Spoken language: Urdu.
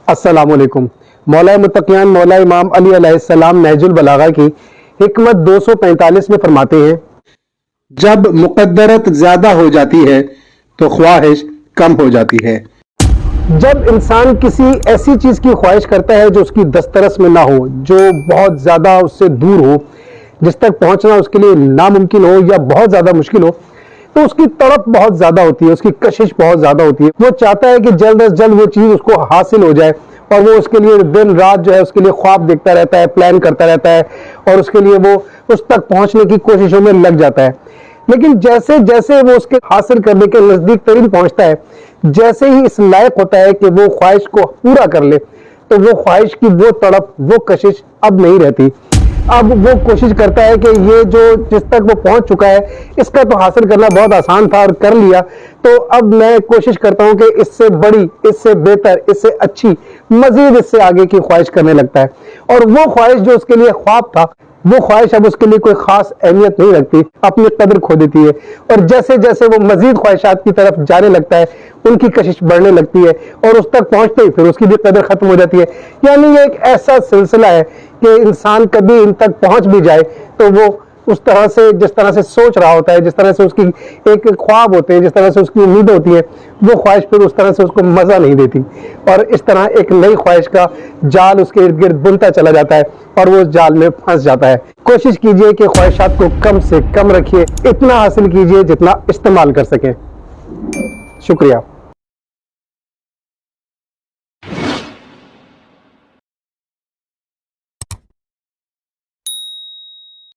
السلام علیکم۔ مولا متقیان مولا امام علی علیہ السلام نہج البلاغہ کی حکمت 245 میں فرماتے ہیں، جب مقدرت زیادہ ہو جاتی ہے تو خواہش کم ہو جاتی ہے۔ جب انسان کسی ایسی چیز کی خواہش کرتا ہے جو اس کی دسترس میں نہ ہو، جو بہت زیادہ اس سے دور ہو، جس تک پہنچنا اس کے لیے ناممکن ہو یا بہت زیادہ مشکل ہو، تو اس کی تڑپ بہت زیادہ ہوتی ہے، اس کی کشش بہت زیادہ ہوتی ہے۔ وہ چاہتا ہے کہ جلد از جلد وہ چیز اس کو حاصل ہو جائے، اور وہ اس کے لیے دن رات جو ہے اس کے لیے خواب دیکھتا رہتا ہے، پلان کرتا رہتا ہے، اور اس کے لیے وہ اس تک پہنچنے کی کوششوں میں لگ جاتا ہے۔ لیکن جیسے جیسے وہ اس کے حاصل کرنے کے نزدیک ترین پہنچتا ہے، جیسے ہی اس لائق ہوتا ہے کہ وہ خواہش کو پورا کر لے، تو وہ خواہش کی وہ تڑپ، وہ کشش اب نہیں رہتی۔ اب وہ کوشش کرتا ہے کہ یہ جو جس تک وہ پہنچ چکا ہے، اس کا تو حاصل کرنا بہت آسان تھا اور کر لیا، تو اب میں کوشش کرتا ہوں کہ اس سے بڑی، اس سے بہتر، اس سے اچھی، مزید اس سے آگے کی خواہش کرنے لگتا ہے۔ اور وہ خواہش جو اس کے لیے خواب تھا، وہ خواہش اب اس کے لیے کوئی خاص اہمیت نہیں رکھتی، اپنی قدر کھو دیتی ہے، اور جیسے جیسے وہ مزید خواہشات کی طرف جانے لگتا ہے، ان کی کشش بڑھنے لگتی ہے، اور اس تک پہنچتے ہی پھر اس کی بھی قدر ختم ہو جاتی ہے۔ یعنی یہ ایک ایسا سلسلہ ہے کہ انسان کبھی ان تک پہنچ بھی جائے تو وہ اس طرح سے، جس طرح سے سوچ رہا ہوتا ہے، جس طرح سے اس کی ایک خواب ہوتے ہیں، جس طرح سے اس کی امید ہوتی ہے، وہ خواہش پھر اس طرح سے اس کو مزہ نہیں دیتی، اور اس طرح ایک نئی خواہش کا جال اس کے ارد گرد بنتا چلا جاتا ہے، اور وہ اس جال میں پھنس جاتا ہے۔ کوشش کیجئے کہ خواہشات کو کم سے کم رکھیے، اتنا حاصل کیجئے جتنا استعمال کر سکیں۔ شکریہ۔